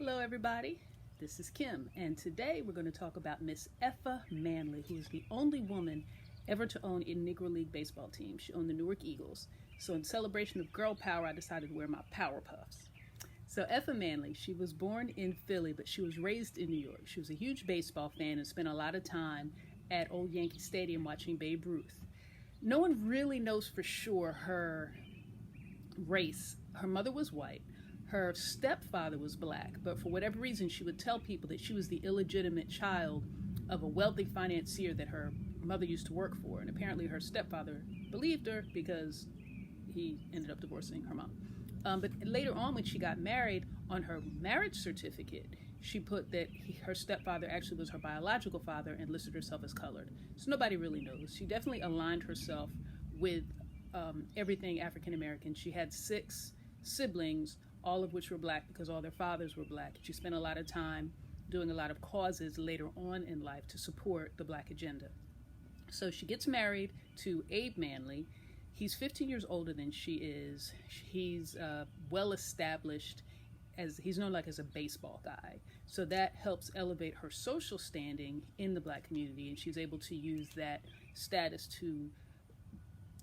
Hello everybody, this is Kim, and today we're going to talk about Ms. Effa Manley, who is the only woman ever to own a Negro League baseball team. She owned the Newark Eagles. So in celebration of girl power, I decided to wear my power puffs. So Effa Manley, she was born in Philly, but she was raised in New York. She was a huge baseball fan and spent a lot of time at Old Yankee Stadium watching Babe Ruth. No one really knows for sure her race. Her mother was white. Her stepfather was black, but for whatever reason, she would tell people that she was the illegitimate child of a wealthy financier that her mother used to work for. And apparently her stepfather believed her because he ended up divorcing her mom. But later on, when she got married, on her marriage certificate, she put that her stepfather actually was her biological father and listed herself as colored. So nobody really knows. She definitely aligned herself with everything African American. She had 6 siblings, all of which were black because all their fathers were black. She spent a lot of time doing a lot of causes later on in life to support the black agenda. So she gets married to Abe Manley. He's 15 years older than she is. He's well established, as he's known like as a baseball guy. So that helps elevate her social standing in the black community, and she's able to use that status to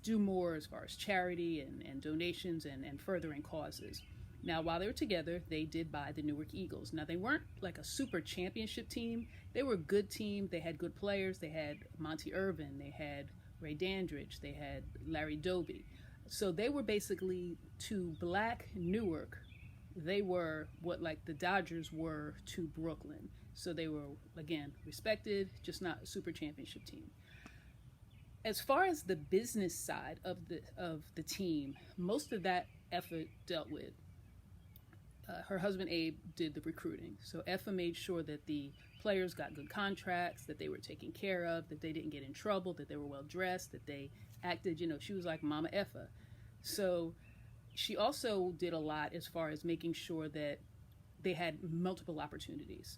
do more as far as charity and donations and furthering causes. Now, while they were together, they did buy the Newark Eagles. Now, they weren't like a super championship team. They were a good team. They had good players. They had Monty Irvin. They had Ray Dandridge. They had Larry Doby. So they were basically, to black Newark, they were what like the Dodgers were to Brooklyn. So they were, again, respected, just not a super championship team. As far as the business side of the team, most of that effort dealt with. Her husband Abe did the recruiting. So Effa made sure that the players got good contracts, that they were taken care of, that they didn't get in trouble, that they were well dressed, that they acted, she was like Mama Effa. So she also did a lot as far as making sure that they had multiple opportunities.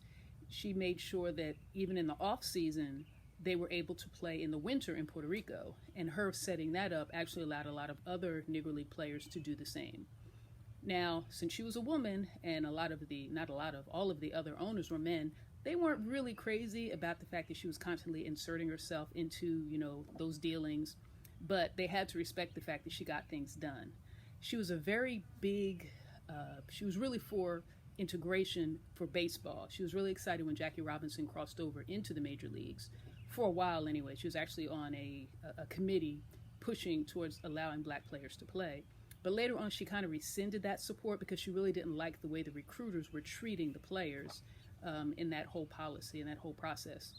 She made sure that even in the off season, they were able to play in the winter in Puerto Rico. And her setting that up actually allowed a lot of other Negro League players to do the same. Now, since she was a woman and all of the other owners were men, they weren't really crazy about the fact that she was constantly inserting herself into, those dealings, but they had to respect the fact that she got things done. She was a very big, she was really for integration for baseball. She was really excited when Jackie Robinson crossed over into the major leagues. For a while anyway, she was actually on a committee pushing towards allowing black players to play. But later on, she kind of rescinded that support because she really didn't like the way the recruiters were treating the players in that whole policy and that whole process.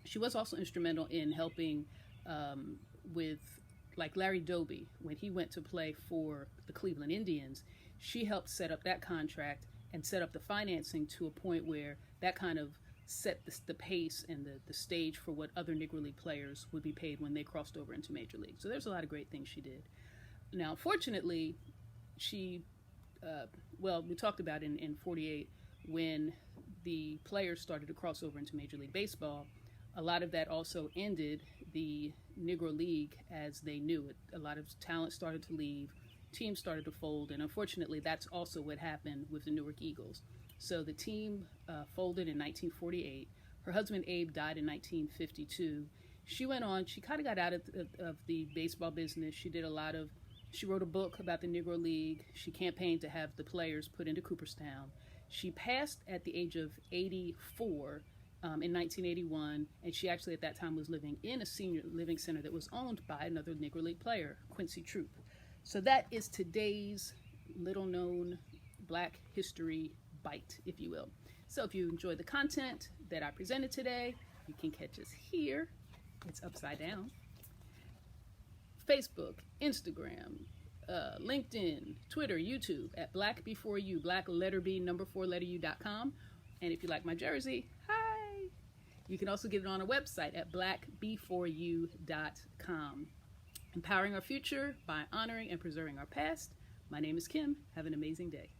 She was also instrumental in helping with, like Larry Doby, when he went to play for the Cleveland Indians, she helped set up that contract and set up the financing to a point where that kind of set the pace and the stage for what other Negro League players would be paid when they crossed over into Major League. So there's a lot of great things she did. Now, fortunately, she, we talked about in 48, when the players started to cross over into Major League Baseball, a lot of that also ended the Negro League as they knew it. A lot of talent started to leave, teams started to fold, and unfortunately, that's also what happened with the Newark Eagles. So the team folded in 1948. Her husband, Abe, died in 1952. She went on, she kind of got out of the baseball business. She wrote a book about the Negro League. She campaigned to have the players put into Cooperstown. She passed at the age of 84 in 1981, and she actually at that time was living in a senior living center that was owned by another Negro League player, Quincy Troop. So that is today's little-known Black History bite, if you will. So if you enjoyed the content that I presented today, you can catch us here. It's upside down. Facebook, Instagram, LinkedIn, Twitter, YouTube at Black Before You, Black letter B, number 4 letter U.com. And if you like my jersey, hi! You can also get it on our website at blackbeforeyou.com. Empowering our future by honoring and preserving our past. My name is Kim. Have an amazing day.